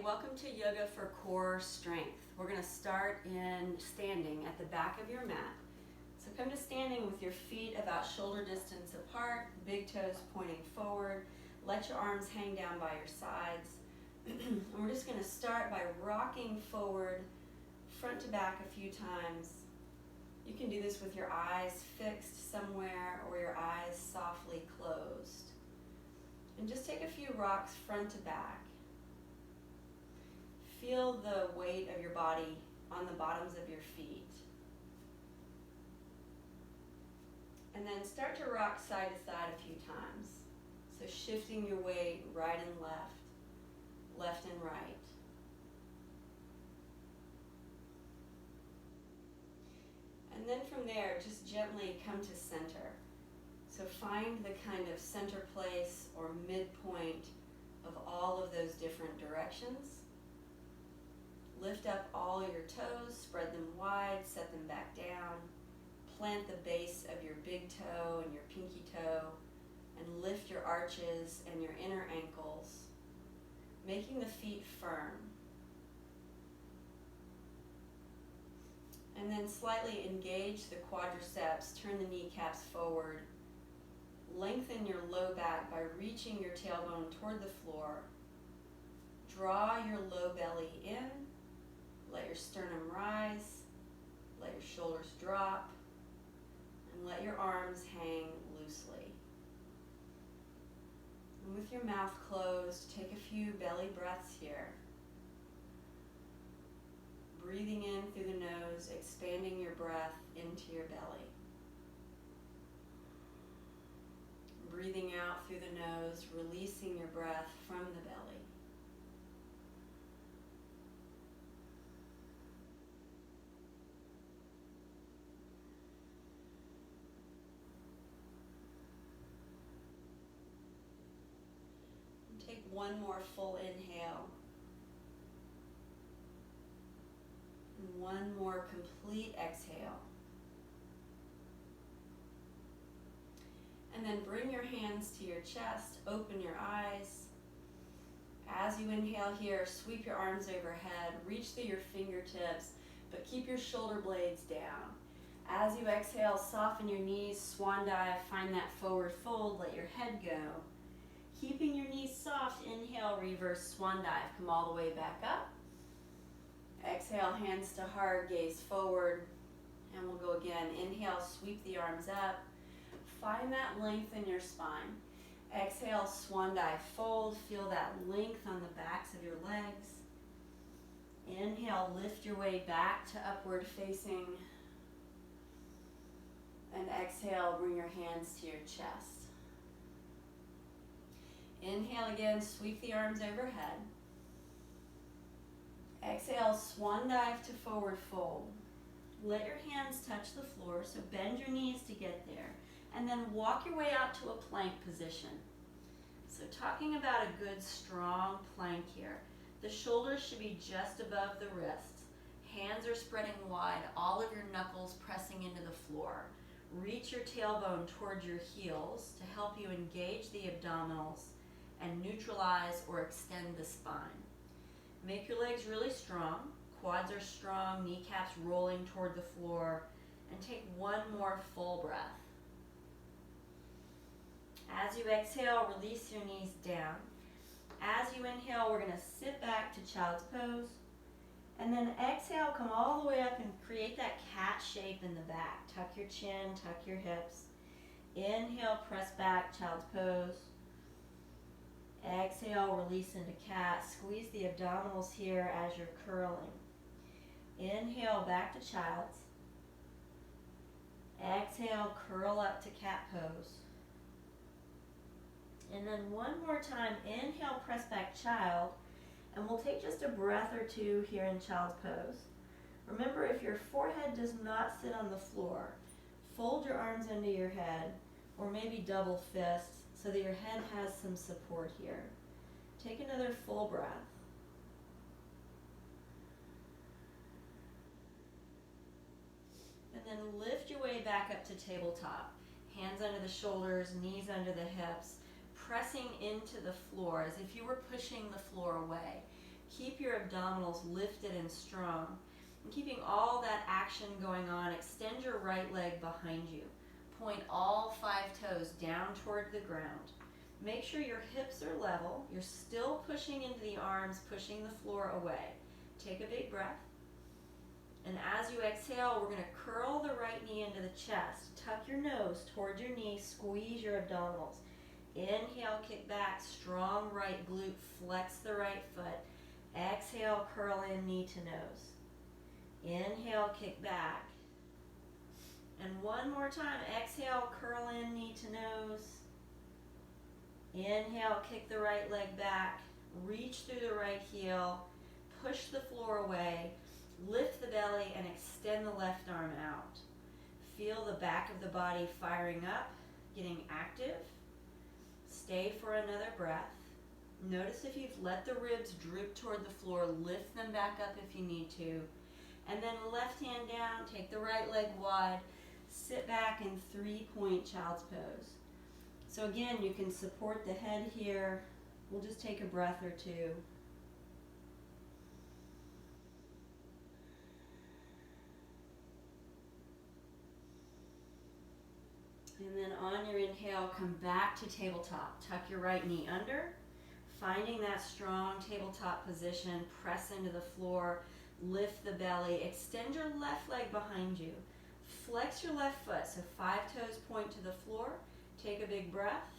Welcome to Yoga for Core Strength. We're going to start in standing at the back of your mat. So come to standing with your feet about shoulder distance apart, big toes pointing forward. Let your arms hang down by your sides. And we're just going to start by rocking forward, front to back a few times. You can do this with your eyes fixed somewhere or your eyes softly closed. And just take a few rocks front to back. Feel the weight of your body on the bottoms of your feet. And then start to rock side to side a few times. So shifting your weight right and left, left and right. And then from there, just gently come to center. So find the kind of center place or midpoint of all of those different directions. Lift up all your toes, spread them wide, set them back down. Plant the base of your big toe and your pinky toe, and lift your arches and your inner ankles, making the feet firm. And then slightly engage the quadriceps, turn the kneecaps forward. Lengthen your low back by reaching your tailbone toward the floor. Draw your low belly in. Let your sternum rise. Let your shoulders drop. And let your arms hang loosely. And with your mouth closed, take a few belly breaths here. Breathing in through the nose, expanding your breath into your belly. Breathing out through the nose, releasing your breath from the belly. And take one more full inhale. And one more complete exhale. And then bring your hands to your chest, open your eyes. As you inhale here, sweep your arms overhead, reach through your fingertips, but keep your shoulder blades down. As you exhale, soften your knees, swan dive, find that forward fold, let your head go. Keeping your knees soft, inhale, reverse swan dive, come all the way back up. Exhale, hands to heart, gaze forward, and we'll go again. Inhale, sweep the arms up. Find that length in your spine. Exhale, swan dive, fold. Feel that length on the backs of your legs. Inhale, lift your way back to upward facing. And exhale, bring your hands to your chest. Inhale again, sweep the arms overhead. Exhale, swan dive to forward fold. Let your hands touch the floor, so bend your knees to get there. And then walk your way out to a plank position. So talking about a good strong plank here. The shoulders should be just above the wrists. Hands are spreading wide, all of your knuckles pressing into the floor. Reach your tailbone towards your heels to help you engage the abdominals and neutralize or extend the spine. Make your legs really strong. Quads are strong, kneecaps rolling toward the floor. And take one more full breath. As you exhale, release your knees down. As you inhale, we're going to sit back to child's pose. And then exhale, come all the way up and create that cat shape in the back. Tuck your chin, tuck your hips. Inhale, press back, child's pose. Exhale, release into cat. Squeeze the abdominals here as you're curling. Inhale, back to child's. Exhale, curl up to cat pose. And then one more time, inhale, press back, child. And we'll take just a breath or two here in child's pose. Remember, if your forehead does not sit on the floor, fold your arms under your head, or maybe double fists, so that your head has some support here. Take another full breath. And then lift your way back up to tabletop. Hands under the shoulders, knees under the hips, pressing into the floor as if you were pushing the floor away. Keep your abdominals lifted and strong. And keeping all that action going on, extend your right leg behind you. Point all 5 toes down toward the ground. Make sure your hips are level. You're still pushing into the arms, pushing the floor away. Take a big breath. And as you exhale, we're going to curl the right knee into the chest. Tuck your nose toward your knee. Squeeze your abdominals. Inhale, kick back. Strong right glute. Flex the right foot. Exhale, curl in, knee to nose. Inhale, kick back. And one more time. Exhale, curl in, knee to nose. Inhale, kick the right leg back. Reach through the right heel. Push the floor away. Lift the belly and extend the left arm out. Feel the back of the body firing up, getting active. Stay for another breath. Notice if you've let the ribs droop toward the floor, lift them back up if you need to. And then left hand down, take the right leg wide, sit back in 3-point child's pose. So again, you can support the head here. We'll just take a breath or two. And then on your inhale, come back to tabletop. Tuck your right knee under, finding that strong tabletop position. Press into the floor, lift the belly, extend your left leg behind you. Flex your left foot, so 5 toes point to the floor. Take a big breath.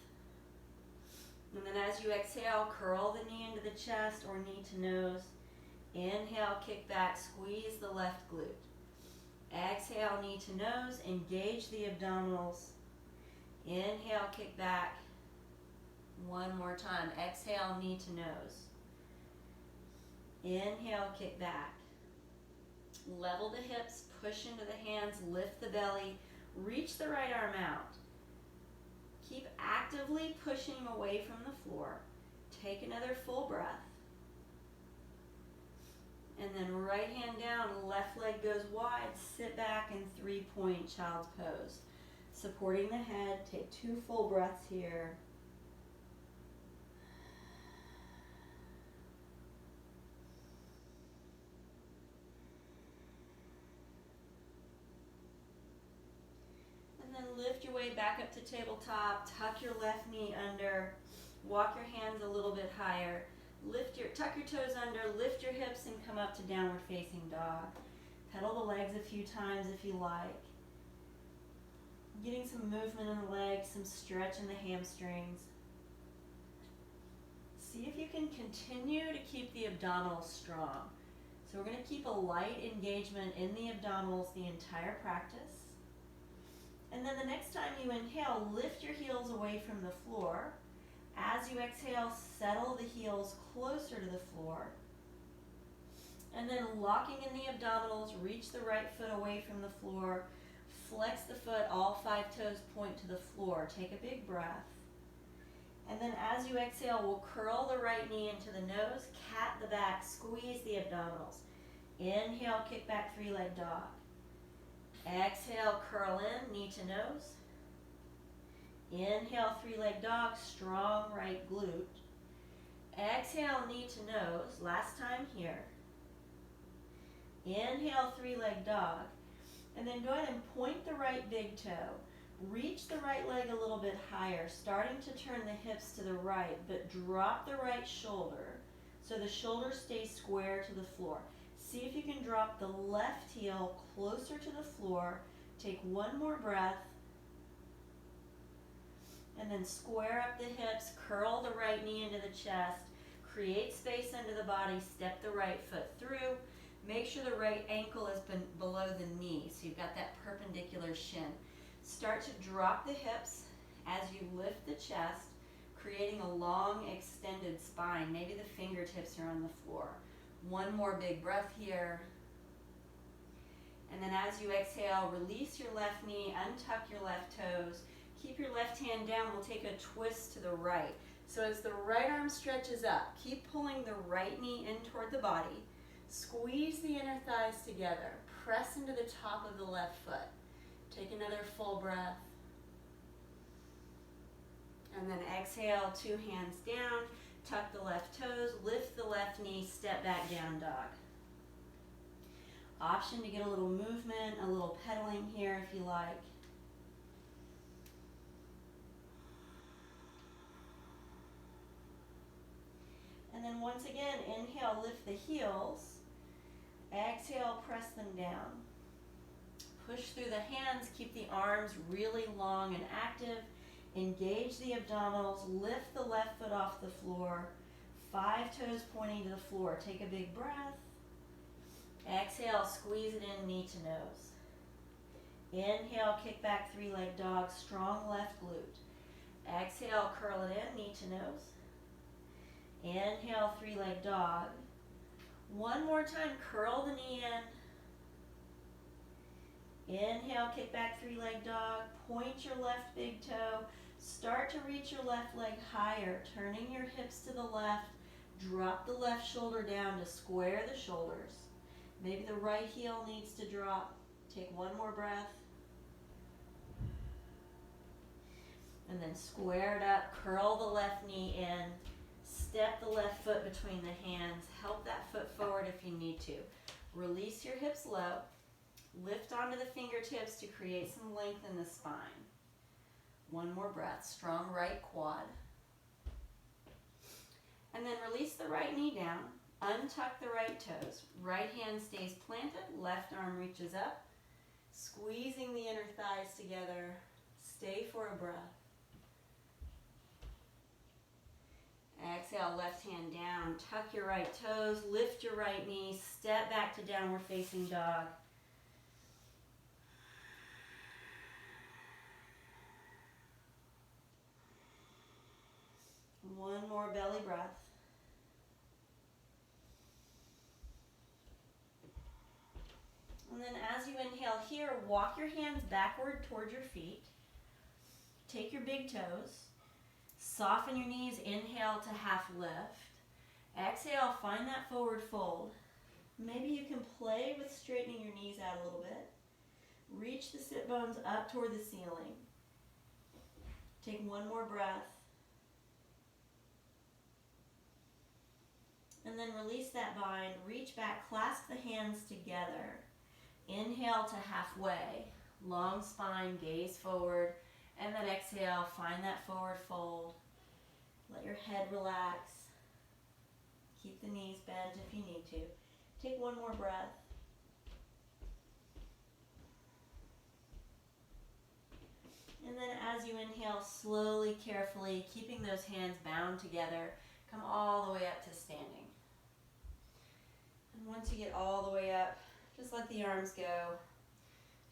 And then as you exhale, curl the knee into the chest or knee to nose. Inhale, kick back, squeeze the left glute. Exhale, knee to nose, engage the abdominals. Inhale, kick back. One more time. Exhale, knee to nose. Inhale, kick back. Level the hips, push into the hands, lift the belly, reach the right arm out. Keep actively pushing away from the floor. Take another full breath. And then right hand down, left leg goes wide, sit back in 3-point child's pose. Supporting the head, take 2 full breaths here. And then lift your way back up to tabletop, tuck your left knee under, walk your hands a little bit higher, tuck your toes under, lift your hips and come up to downward facing dog. Pedal the legs a few times if you like. Getting some movement in the legs, some stretch in the hamstrings. See if you can continue to keep the abdominals strong. So we're going to keep a light engagement in the abdominals the entire practice. And then the next time you inhale, lift your heels away from the floor. As you exhale, settle the heels closer to the floor. And then locking in the abdominals, reach the right foot away from the floor. Flex the foot, all 5 toes point to the floor. Take a big breath. And then as you exhale, we'll curl the right knee into the nose, cat the back, squeeze the abdominals. Inhale, kick back, 3-leg dog. Exhale, curl in, knee to nose. Inhale, 3-leg dog, strong right glute. Exhale, knee to nose, last time here. Inhale, 3-leg dog. And then go ahead and point the right big toe. Reach the right leg a little bit higher, starting to turn the hips to the right, but drop the right shoulder so the shoulder stays square to the floor. See if you can drop the left heel closer to the floor. Take one more breath. And then square up the hips, curl the right knee into the chest, create space under the body, step the right foot through. Make sure the right ankle is below the knee, so you've got that perpendicular shin. Start to drop the hips as you lift the chest, creating a long extended spine. Maybe the fingertips are on the floor. One more big breath here. And then as you exhale, release your left knee, untuck your left toes. Keep your left hand down. We'll take a twist to the right. So as the right arm stretches up, keep pulling the right knee in toward the body. Squeeze the inner thighs together. Press into the top of the left foot. Take another full breath. And then exhale, 2 hands down. Tuck the left toes, lift the left knee, step back down dog. Option to get a little movement, a little pedaling here if you like. And then once again, inhale, lift the heels. Exhale, press them down. Push through the hands, keep the arms really long and active. Engage the abdominals, lift the left foot off the floor. 5 toes pointing to the floor. Take a big breath. Exhale, squeeze it in, knee to nose. Inhale, kick back, 3-leg dog, strong left glute. Exhale, curl it in, knee to nose. Inhale, 3-leg dog. One more time, curl the knee in. Inhale, kick back, 3-leg dog. Point your left big toe. Start to reach your left leg higher, turning your hips to the left. Drop the left shoulder down to square the shoulders. Maybe the right heel needs to drop. Take one more breath. And then square it up, curl the left knee in. Step the left foot between the hands. Help that foot forward if you need to. Release your hips low. Lift onto the fingertips to create some length in the spine. One more breath. Strong right quad. And then release the right knee down. Untuck the right toes. Right hand stays planted. Left arm reaches up. Squeezing the inner thighs together. Stay for a breath. Exhale, left hand down. Tuck your right toes. Lift your right knee. Step back to downward facing dog. One more belly breath. And then as you inhale here, walk your hands backward toward your feet. Take your big toes. Soften your knees. Inhale to half lift. Exhale, find that forward fold. Maybe you can play with straightening your knees out a little bit. Reach the sit bones up toward the ceiling. Take one more breath. And then release that bind. Reach back, clasp the hands together. Inhale to halfway. Long spine, gaze forward. And then exhale, find that forward fold. Let your head relax. Keep the knees bent if you need to. Take one more breath. And then as you inhale, slowly, carefully, keeping those hands bound together, come all the way up to standing. And once you get all the way up, just let the arms go.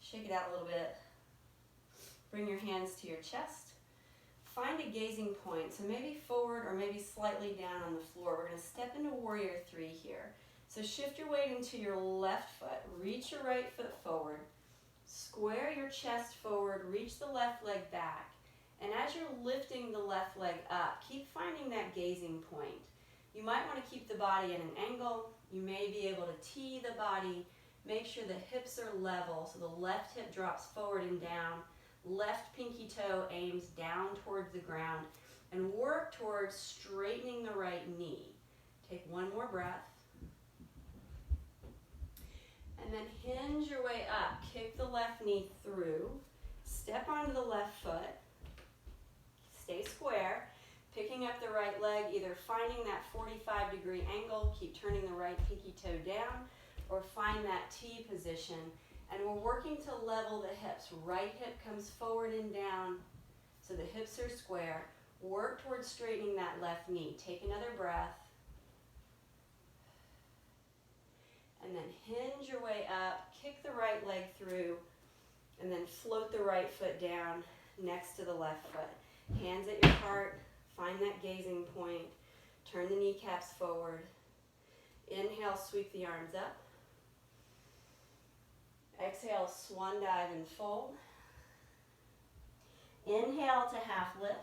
Shake it out a little bit. Bring your hands to your chest. Find a gazing point, so maybe forward or maybe slightly down on the floor. We're going to step into Warrior 3 here. So shift your weight into your left foot. Reach your right foot forward. Square your chest forward. Reach the left leg back. And as you're lifting the left leg up, keep finding that gazing point. You might want to keep the body at an angle. You may be able to tee the body. Make sure the hips are level, so the left hip drops forward and down. Left pinky toe aims down towards the ground. And work towards straightening the right knee. Take one more breath. And then hinge your way up. Kick the left knee through. Step onto the left foot. Stay square. Picking up the right leg, either finding that 45-degree angle, keep turning the right pinky toe down, or find that T position. And we're working to level the hips. Right hip comes forward and down, so the hips are square. Work towards straightening that left knee. Take another breath. And then hinge your way up, kick the right leg through, and then float the right foot down next to the left foot. Hands at your heart, find that gazing point, turn the kneecaps forward. Inhale, sweep the arms up. Exhale, swan dive and fold. Inhale to half lift.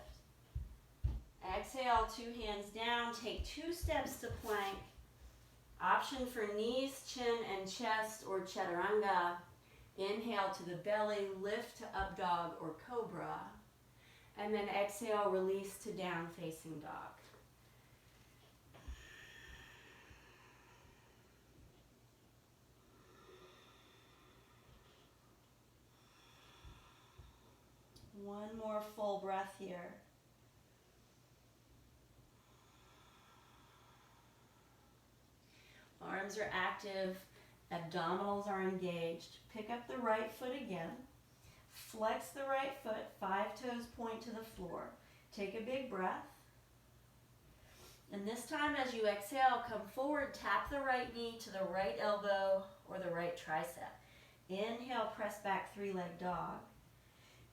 Exhale, 2 hands down, take 2 steps to plank. Option for knees, chin, and chest, or chaturanga. Inhale to the belly, lift to up dog or cobra. And then exhale, release to down facing dog. One more full breath here. Arms are active, abdominals are engaged. Pick up the right foot again. Flex the right foot, 5 toes point to the floor. Take a big breath. And this time as you exhale, come forward, tap the right knee to the right elbow or the right tricep. Inhale, press back, 3-leg dog.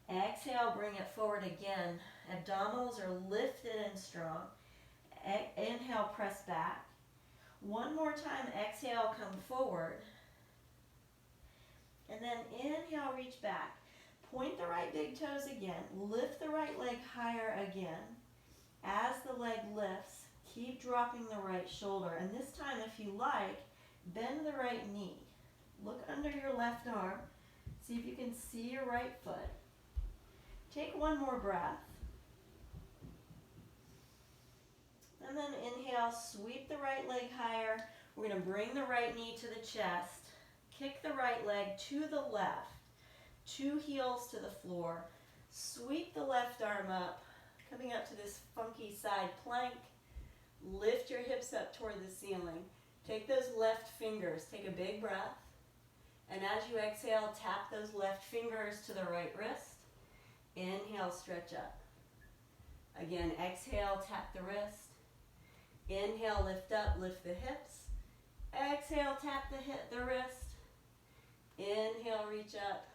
Exhale, bring it forward again. Abdominals are lifted and strong. Inhale, press back. One more time, exhale, come forward. And then inhale, reach back. Point the right big toes again. Lift the right leg higher again. As the leg lifts, keep dropping the right shoulder. And this time, if you like, bend the right knee. Look under your left arm. See if you can see your right foot. Take one more breath. And then inhale, sweep the right leg higher. We're going to bring the right knee to the chest. Kick the right leg to the left. 2 heels to the floor. Sweep the left arm up, coming up to this funky side plank. Lift your hips up toward the ceiling. Take those left fingers. Take a big breath. And as you exhale, tap those left fingers to the right wrist. Inhale, stretch up. Again, exhale, tap the wrist. Inhale, lift up, lift the hips. Exhale, tap the wrist. Inhale, reach up.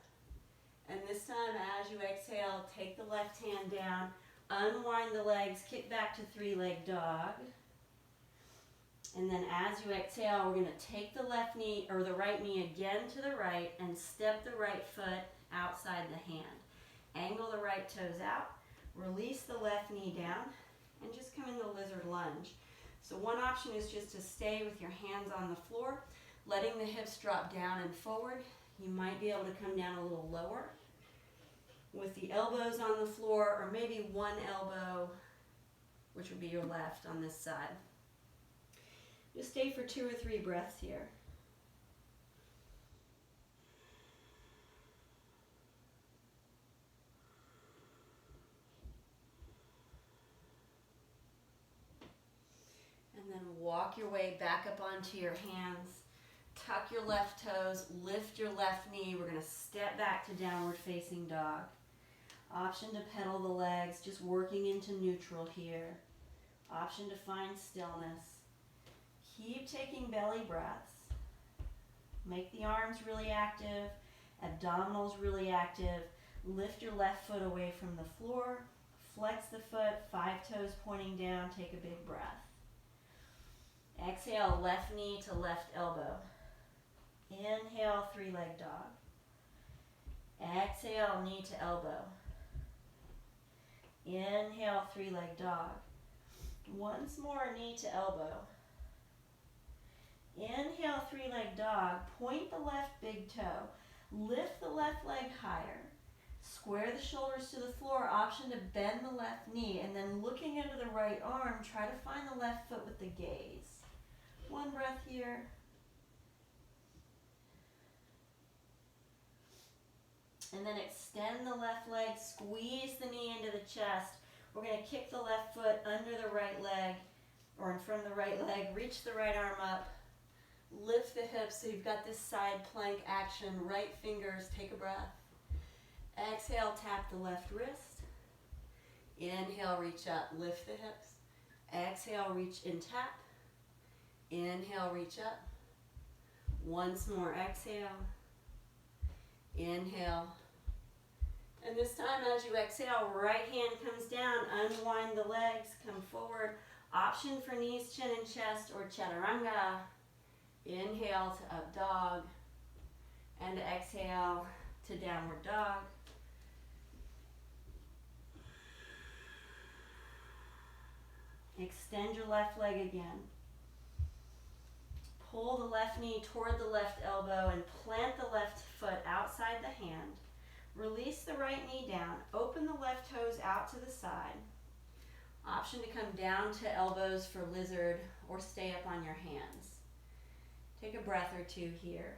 And this time, as you exhale, take the left hand down, unwind the legs, kick back to 3-leg dog. And then as you exhale, we're going to take the left knee or the right knee again to the right and step the right foot outside the hand. Angle the right toes out, release the left knee down, and just come in the lizard lunge. So one option is just to stay with your hands on the floor, letting the hips drop down and forward. You might be able to come down a little lower with the elbows on the floor, or maybe one elbow, which would be your left on this side. Just stay for 2 or 3 breaths here. And then walk your way back up onto your hands. Tuck your left toes, lift your left knee. We're going to step back to downward facing dog. Option to pedal the legs, just working into neutral here. Option to find stillness. Keep taking belly breaths. Make the arms really active, abdominals really active. Lift your left foot away from the floor. Flex the foot, 5 toes pointing down. Take a big breath. Exhale, left knee to left elbow. Inhale, 3-leg dog. Exhale, knee to elbow. Inhale, 3-leg dog. Once more, knee to elbow. Inhale, 3-leg dog. Point the left big toe. Lift the left leg higher. Square the shoulders to the floor. Option to bend the left knee. And then looking into the right arm, try to find the left foot with the gaze. One breath here. And then extend the left leg, squeeze the knee into the chest. We're going to kick the left foot under the right leg, or in front of the right leg. Reach the right arm up. Lift the hips so you've got this side plank action. Right fingers, take a breath. Exhale, tap the left wrist. Inhale, reach up, lift the hips. Exhale, reach and tap. Inhale, reach up. Once more, exhale. Inhale. And this time as you exhale, right hand comes down, unwind the legs, come forward. Option for knees, chin, and chest, or chaturanga. Inhale to up dog, and exhale to downward dog. Extend your left leg again. Pull the left knee toward the left elbow and plant the left foot outside the hand. Release the right knee down. Open the left toes out to the side. Option to come down to elbows for lizard or stay up on your hands. Take a breath or two here.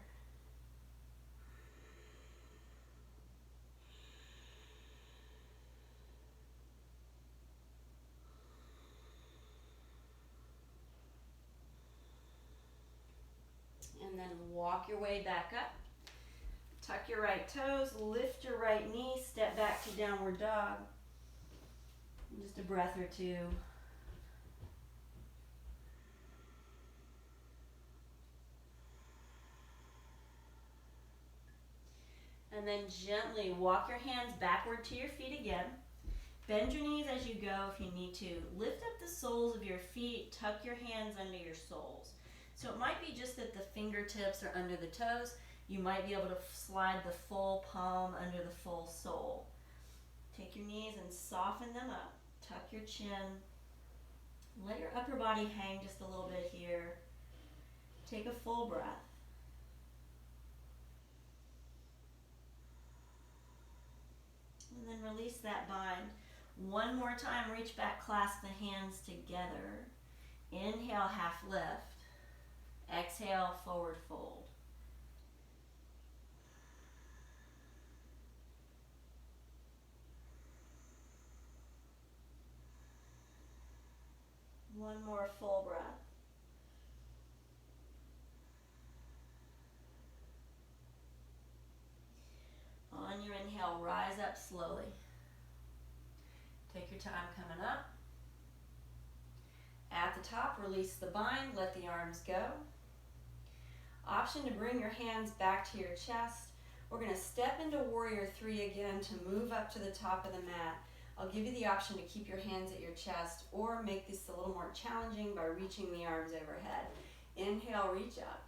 And then walk your way back up. Tuck your right toes, lift your right knee, step back to downward dog. Just a breath or two. And then gently walk your hands backward to your feet again. Bend your knees as you go if you need to. Lift up the soles of your feet, tuck your hands under your soles. So it might be just that the fingertips are under the toes. You might be able to slide the full palm under the full sole. Take your knees and soften them up. Tuck your chin. Let your upper body hang just a little bit here. Take a full breath. And then release that bind. One more time, reach back, clasp the hands together. Inhale, half lift. Exhale, forward fold. One more full breath. On your inhale, rise up slowly. Take your time coming up. At the top, release the bind, let the arms go. Option to bring your hands back to your chest. We're going to step into Warrior 3 again to move up to the top of the mat. I'll give you the option to keep your hands at your chest or make this a little more challenging by reaching the arms overhead. Inhale, reach up.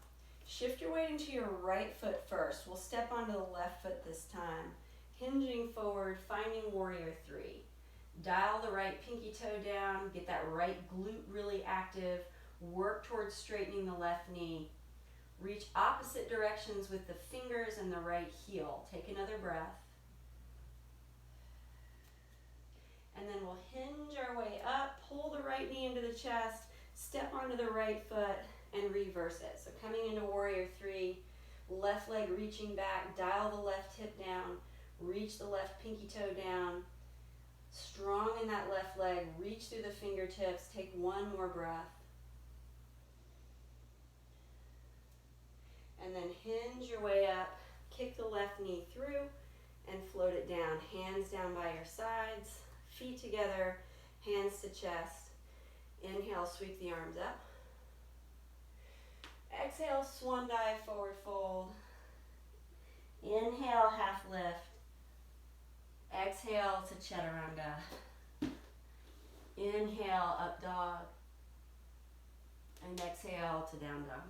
Shift your weight into your right foot first. We'll step onto the left foot this time. Hinging forward, finding Warrior 3. Dial the right pinky toe down, get that right glute really active. Work towards straightening the left knee. Reach opposite directions with the fingers and the right heel. Take another breath. And then we'll hinge our way up, pull the right knee into the chest, step onto the right foot, and reverse it. So coming into Warrior 3, left leg reaching back, dial the left hip down, reach the left pinky toe down. Strong in that left leg, reach through the fingertips, take one more breath. And then hinge your way up, kick the left knee through, and float it down. Hands down by your sides, feet together, hands to chest. Inhale, sweep the arms up. Exhale, swan dive, forward fold. Inhale, half lift. Exhale to chaturanga. Inhale, up dog. And exhale to down dog.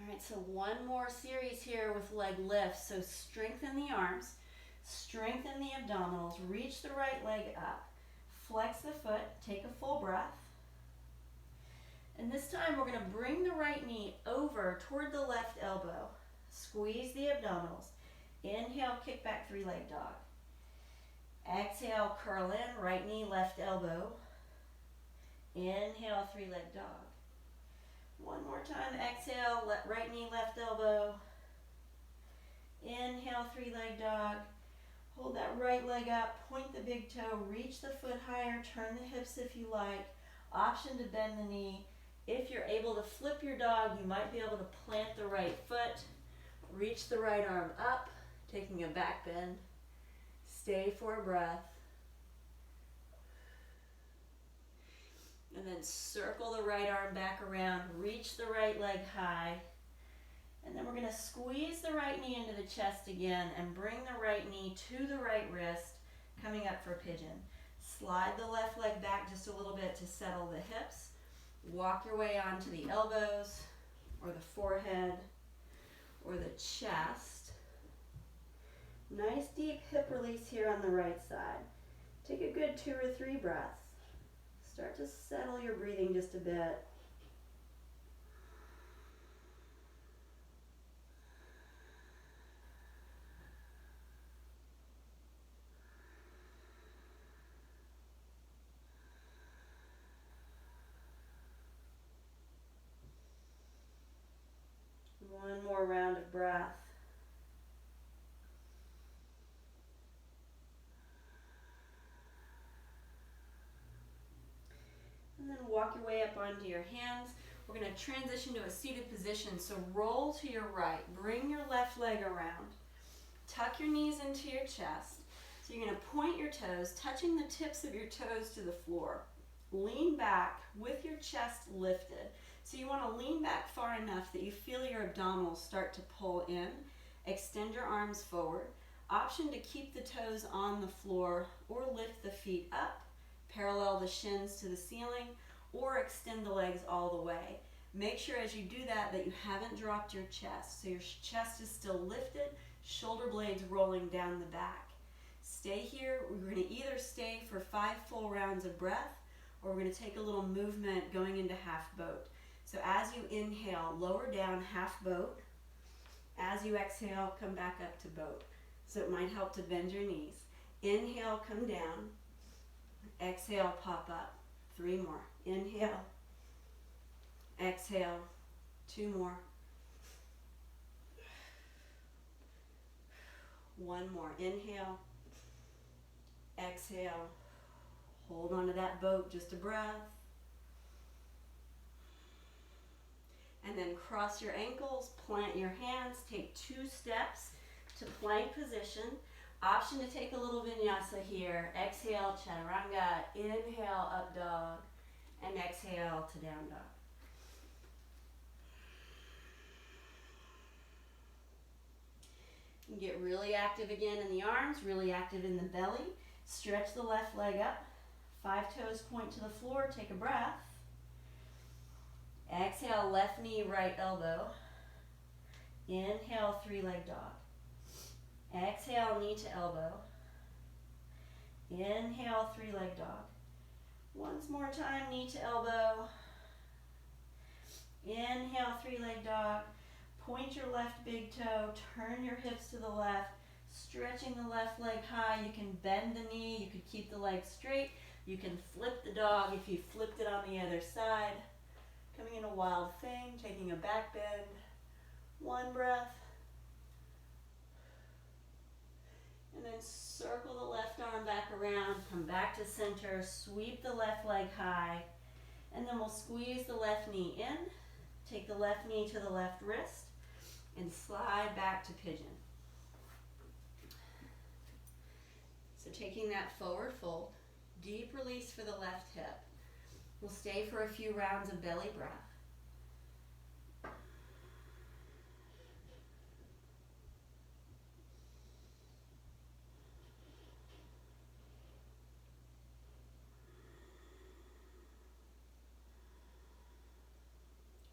All right, so one more series here with leg lifts. So strengthen the arms, strengthen the abdominals, reach the right leg up, flex the foot, take a full breath. And this time we're going to bring the right knee over toward the left elbow. Squeeze the abdominals. Inhale, kick back, three-leg dog. Exhale, curl in, right knee, left elbow. Inhale, three-leg dog. One more time, exhale, right knee, left elbow. Inhale, three-leg dog. Hold that right leg up, point the big toe, reach the foot higher, turn the hips if you like. Option to bend the knee. If you're able to flip your dog, you might be able to plant the right foot, reach the right arm up, taking a back bend. Stay for a breath. And then circle the right arm back around, reach the right leg high. And then we're going to squeeze the right knee into the chest again and bring the right knee to the right wrist, coming up for pigeon. Slide the left leg back just a little bit to settle the hips. Walk your way onto the elbows or the forehead or the chest. Nice deep hip release here on the right side. Take a good 2 or 3 breaths. Start to settle your breathing just a bit. One more round of breath. walk your way up onto your hands. We're going to transition to a seated position. So roll to your right. Bring your left leg around. Tuck your knees into your chest. So you're going to point your toes, touching the tips of your toes to the floor. Lean back with your chest lifted. So you want to lean back far enough that you feel your abdominals start to pull in. Extend your arms forward. Option to keep the toes on the floor or lift the feet up. Parallel the shins to the ceiling or extend the legs all the way. Make sure as you do that you haven't dropped your chest. So your chest is still lifted, shoulder blades rolling down the back. Stay here. We're going to either stay for 5 full rounds of breath or we're going to take a little movement going into half boat. So as you inhale, lower down half boat. As you exhale, come back up to boat. So it might help to bend your knees. Inhale, come down. Exhale, pop up. 3 more. Inhale. Exhale. 2 more. 1 more. Inhale. Exhale. Hold on to that boat, just a breath. And then cross your ankles, plant your hands, take 2 steps to plank position. Option to take a little vinyasa here. Exhale, chaturanga. Inhale, up dog. And exhale to down dog. You get really active again in the arms, really active in the belly. Stretch the left leg up. 5 toes point to the floor. Take a breath. Exhale, left knee, right elbow. Inhale, 3-leg dog. Exhale, knee to elbow. Inhale, 3-leg dog. Once more time, knee to elbow. Inhale, 3-leg dog. Point your left big toe, turn your hips to the left, stretching the left leg high. You can bend the knee, you could keep the leg straight. You can flip the dog if you flipped it on the other side. Coming in a wild thing, taking a back bend. 1 breath. And then circle the left arm back around, come back to center, sweep the left leg high, and then we'll squeeze the left knee in, take the left knee to the left wrist, and slide back to pigeon. So taking that forward fold, deep release for the left hip. We'll stay for a few rounds of belly breath.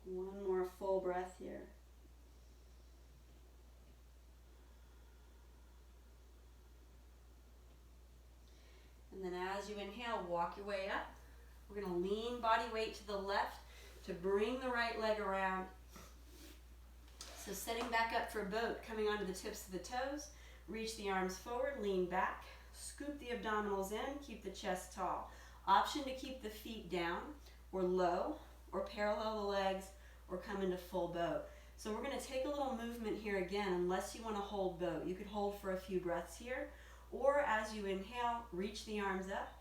One more full breath here. And then as you inhale, walk your way up. We're going to lean body weight to the left to bring the right leg around. So setting back up for boat, coming onto the tips of the toes. Reach the arms forward, lean back. Scoop the abdominals in, keep the chest tall. Option to keep the feet down or low or parallel the legs or come into full boat. So we're going to take a little movement here again unless you want to hold boat. You could hold for a few breaths here. Or as you inhale, reach the arms up.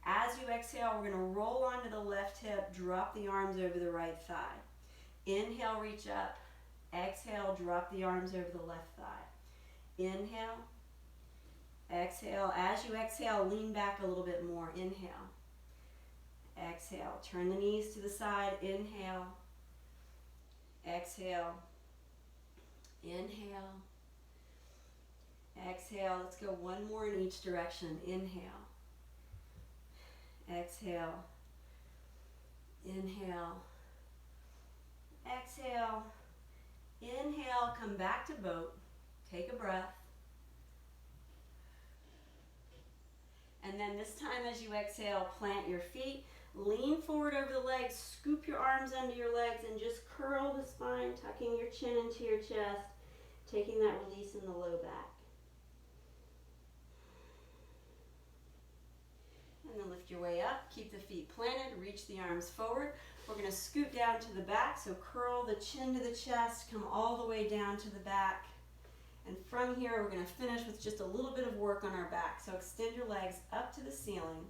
As you exhale, we're going to roll onto the left hip, drop the arms over the right thigh. Inhale, reach up. Exhale, drop the arms over the left thigh. Inhale. Exhale. As you exhale, lean back a little bit more. Inhale. Exhale. Turn the knees to the side. Inhale. Exhale. Inhale. Exhale. Let's go 1 more in each direction. Inhale. Exhale. Inhale. Exhale. Inhale. Come back to boat. Take a breath. And then this time as you exhale, plant your feet. Lean forward over the legs. Scoop your arms under your legs and just curl the spine, tucking your chin into your chest, taking that release in the low back. And then lift your way up, keep the feet planted, reach the arms forward. We're going to scoot down to the back, so curl the chin to the chest, come all the way down to the back. And from here, we're going to finish with just a little bit of work on our back. So extend your legs up to the ceiling.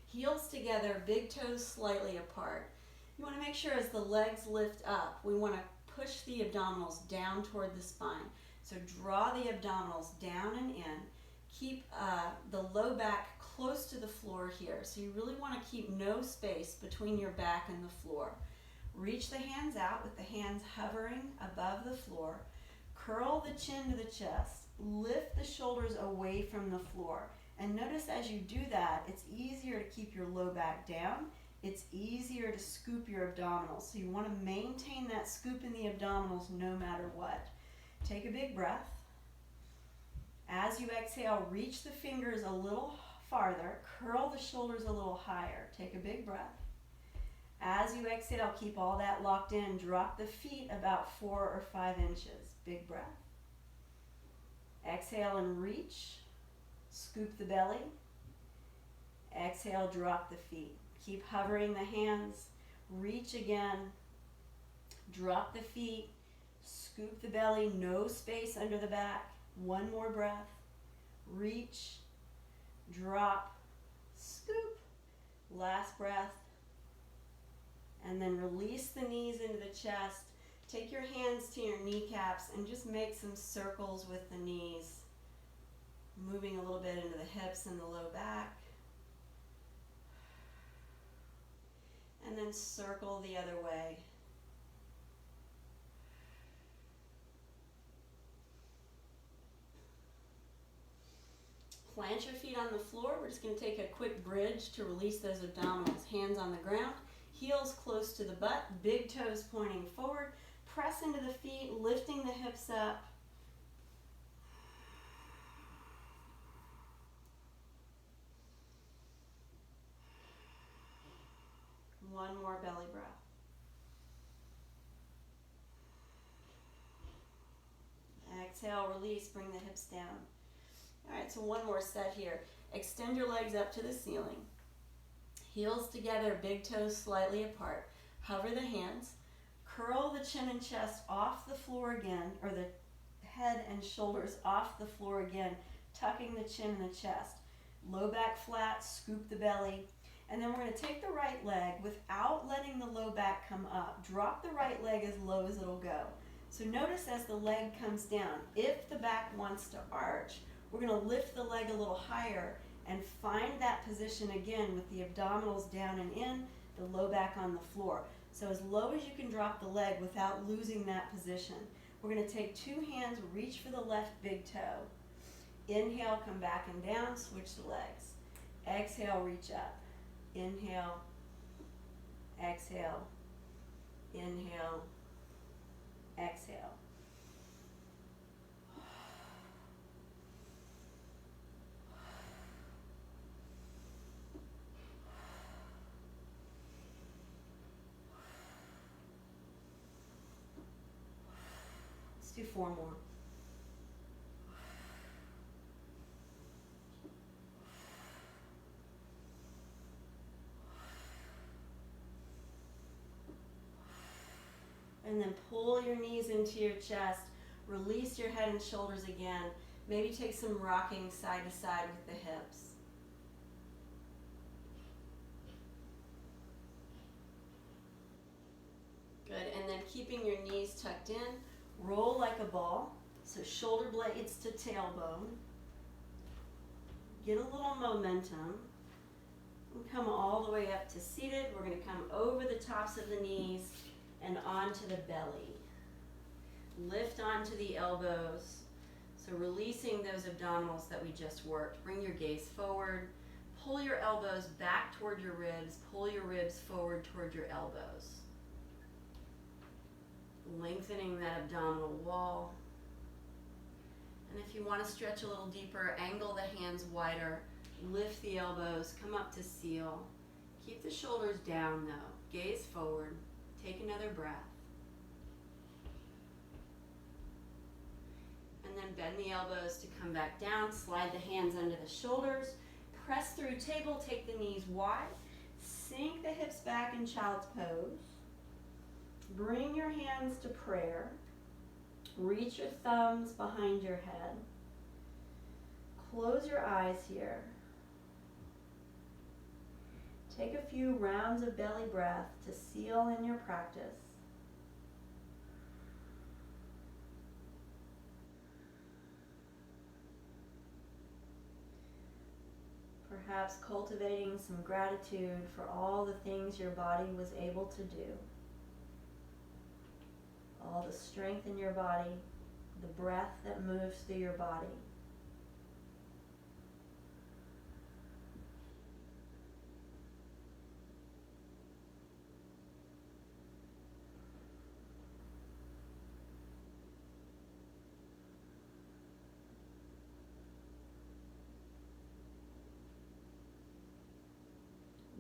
Heels together, big toes slightly apart. You want to make sure as the legs lift up, we want to push the abdominals down toward the spine. So draw the abdominals down and in. Keep the low back close to the floor here. So you really want to keep no space between your back and the floor. Reach the hands out with the hands hovering above the floor. Curl the chin to the chest. Lift the shoulders away from the floor. And notice as you do that, it's easier to keep your low back down. It's easier to scoop your abdominals. So you want to maintain that scoop in the abdominals no matter what. Take a big breath. As you exhale, reach the fingers a little farther. Curl the shoulders a little higher. Take a big breath. As you exhale, keep all that locked in. Drop the feet about 4 or 5 inches. Big breath. Exhale and reach. Scoop the belly. Exhale, drop the feet. Keep hovering the hands. Reach again. Drop the feet. Scoop the belly. No space under the back. One more breath. Reach. Drop. Scoop. Last breath. And then release the knees into the chest. Take your hands to your kneecaps and just make some circles with the knees. Moving a little bit into the hips and the low back. And then circle the other way. Plant your feet on the floor. We're just going to take a quick bridge to release those abdominals. Hands on the ground, heels close to the butt, big toes pointing forward. Press into the feet, lifting the hips up. One more belly breath. Exhale, release, bring the hips down. All right, so one more set here. Extend your legs up to the ceiling. Heels together, big toes slightly apart. Hover the hands. Curl the chin and chest off the floor again, or the head and shoulders off the floor again, tucking the chin and the chest. Low back flat, scoop the belly. And then we're going to take the right leg without letting the low back come up. Drop the right leg as low as it'll go. So notice as the leg comes down, if the back wants to arch, we're going to lift the leg a little higher and find that position again with the abdominals down and in, the low back on the floor. So as low as you can drop the leg without losing that position. We're going to take 2 hands, reach for the left big toe. Inhale, come back and down, switch the legs. Exhale, reach up. Inhale, exhale, inhale, exhale. Let's do 4 more. And then pull your knees into your chest. Release your head and shoulders again. Maybe take some rocking side to side with the hips. Good, and then keeping your knees tucked in, roll like a ball. So shoulder blades to tailbone. Get a little momentum. And come all the way up to seated. We're going to come over the tops of the knees and onto the belly. Lift onto the elbows. So releasing those abdominals that we just worked. Bring your gaze forward. Pull your elbows back toward your ribs. Pull your ribs forward toward your elbows. Lengthening that abdominal wall. And if you want to stretch a little deeper, angle the hands wider. Lift the elbows. Come up to seal. Keep the shoulders down though. Gaze forward. Take another breath. And then bend the elbows to come back down. Slide the hands under the shoulders. Press through table. Take the knees wide. Sink the hips back in child's pose. Bring your hands to prayer. Reach your thumbs behind your head. Close your eyes here. Take a few rounds of belly breath to seal in your practice. Perhaps cultivating some gratitude for all the things your body was able to do. All the strength in your body, the breath that moves through your body.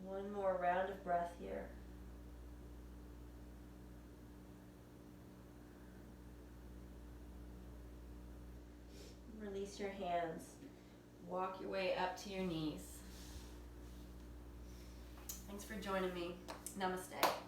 One more round of breath here. Release your hands. Walk your way up to your knees. Thanks for joining me. Namaste.